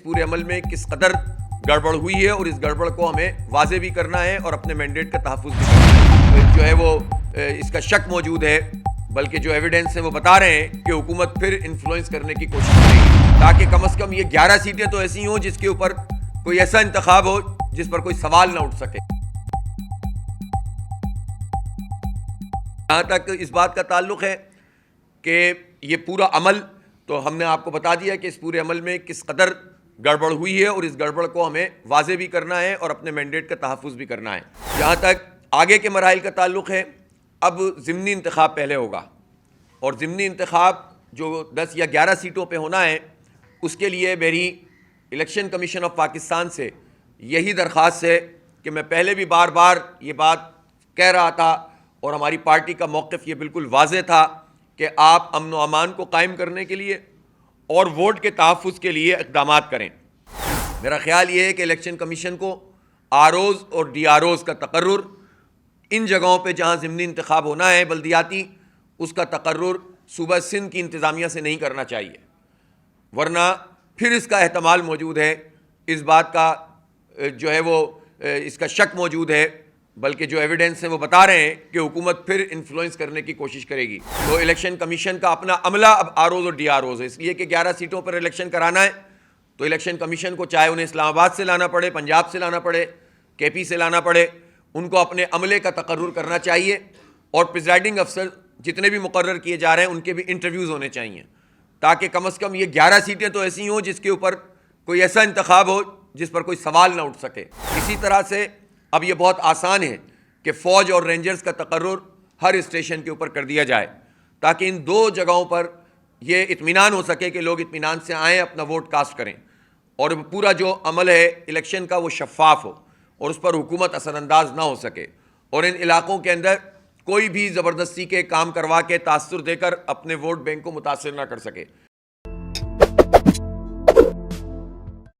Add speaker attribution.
Speaker 1: پورے عمل میں کس قدر گڑبڑ ہوئی ہے اور اس گڑبڑ کو ہمیں واضح بھی کرنا ہے اور اپنے مینڈیٹ کا تحفظ بھی کرنا ہے۔ جو ہے وہ اس کا شک موجود ہے، بلکہ جو ایویڈنس ہے وہ بتا رہے ہیں کہ حکومت پھر انفلوئنس کرنے کی کوشش کرے گی تاکہ کم از کم یہ 11 سیٹیں تو ایسی ہوں جس کے اوپر کوئی ایسا انتخاب ہو جس پر کوئی سوال نہ اٹھ سکے۔ جہاں تک اس بات کا تعلق ہے کہ یہ پورا عمل، تو ہم نے آپ کو بتا دیا کہ اس پورے عمل میں کس قدر گڑبڑ ہوئی ہے اور اس گڑبڑ کو ہمیں واضح بھی کرنا ہے اور اپنے مینڈیٹ کا تحفظ بھی کرنا ہے۔ جہاں تک آگے کے مراحل کا تعلق ہے، اب ضمنی انتخاب پہلے ہوگا اور ضمنی انتخاب جو 10 یا 11 سیٹوں پہ ہونا ہے، اس کے لیے میری الیکشن کمیشن آف پاکستان سے یہی درخواست ہے کہ میں پہلے بھی بار بار یہ بات کہہ رہا تھا اور ہماری پارٹی کا موقف یہ بالکل واضح تھا کہ آپ امن و امان کو قائم کرنے کے لیے اور ووٹ کے تحفظ کے لیے اقدامات کریں۔ میرا خیال یہ ہے کہ الیکشن کمیشن کو آر اوز اور ڈی آر اوز کا تقرر ان جگہوں پہ جہاں ضمنی انتخاب ہونا ہے بلدیاتی، اس کا تقرر صوبہ سندھ کی انتظامیہ سے نہیں کرنا چاہیے، ورنہ پھر اس کا احتمال موجود ہے، اس بات کا جو ہے وہ اس کا شک موجود ہے، بلکہ جو ایویڈنس ہے وہ بتا رہے ہیں کہ حکومت پھر انفلوئنس کرنے کی کوشش کرے گی۔ تو الیکشن کمیشن کا اپنا عملہ اب آر اوز اور ڈی آر اوز ہے، اس لیے کہ 11 سیٹوں پر الیکشن کرانا ہے تو الیکشن کمیشن کو چاہے انہیں اسلام آباد سے لانا پڑے، پنجاب سے لانا پڑے، کے پی سے لانا پڑے، ان کو اپنے عملے کا تقرر کرنا چاہیے اور پریزائڈنگ افسر جتنے بھی مقرر کیے جا رہے ہیں ان کے بھی انٹرویوز ہونے چاہیے تاکہ کم از کم یہ 11 سیٹیں تو ایسی ہوں جس کے اوپر کوئی ایسا انتخاب ہو جس پر کوئی سوال نہ اٹھ سکے۔ اسی طرح سے اب یہ بہت آسان ہے کہ فوج اور رینجرز کا تقرر ہر اسٹیشن کے اوپر کر دیا جائے تاکہ ان دو جگہوں پر یہ اطمینان ہو سکے کہ لوگ اطمینان سے آئیں، اپنا ووٹ کاسٹ کریں اور پورا جو عمل ہے الیکشن کا وہ شفاف ہو اور اس پر حکومت اثر انداز نہ ہو سکے اور ان علاقوں کے اندر کوئی بھی زبردستی کے کام کروا کے تاثر دے کر اپنے ووٹ بینک کو متاثر نہ کر سکے۔